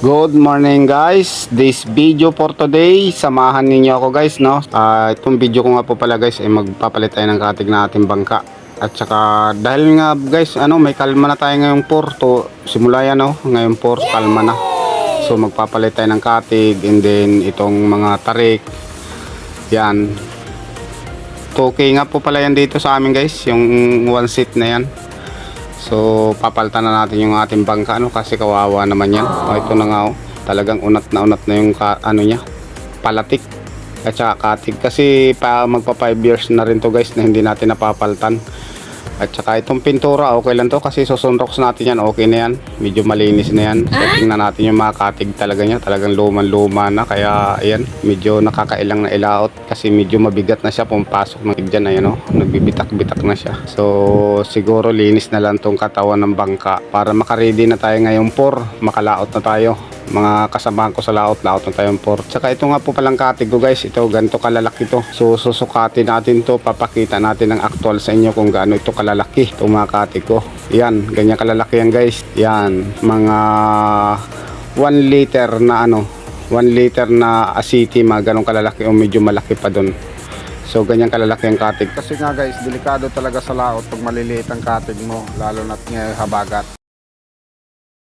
Good morning guys, this video for today, samahan ninyo ako guys no. Itong video ko nga po pala guys ay magpapalit tayo ng katig na ating bangka. At saka dahil nga guys may kalma na tayo ngayong porto, simula yan ngayong port kalma na. So magpapalit tayo ng katig and then itong mga tarik. Yan. 2K nga po pala yan dito sa amin guys, yung one seat na yan. So papalitan na natin yung ating bangka kasi kawawa naman yan. Ito na nga talagang unat na yung niya, palatik at saka katig kasi magpa 5 years na rin to guys na hindi natin napapalitan. At saka itong pintura okay lang to kasi susunrox natin yan, okay na yan, medyo malinis na yan. So tingnan natin yung mga katig talaga niya, talagang luman-luma na, kaya ayan medyo nakakailang na ilaot kasi medyo mabigat na siya pumapasok ng dyan, ayan nagbibitak-bitak na siya. So siguro linis na lang tong katawan ng bangka para makaready na tayo ngayong makalaot na tayo. Mga kasamahan ko sa laot na tayong port. Saka ito nga po palang katig ko guys, ito ganito kalalaki to. So susukatin natin to, papakita natin ng actual sa inyo kung gaano ito kalalaki itong mga katig ko. Yan, ganyan kalalaki yan guys. Yan, mga 1 liter na 1 liter na asiti, mga ganong kalalaki o medyo malaki pa dun. So ganyan kalalaki ang katig. Kasi nga guys, delikado talaga sa laot pag maliliit ang katig mo, lalo na't ngayon habagat.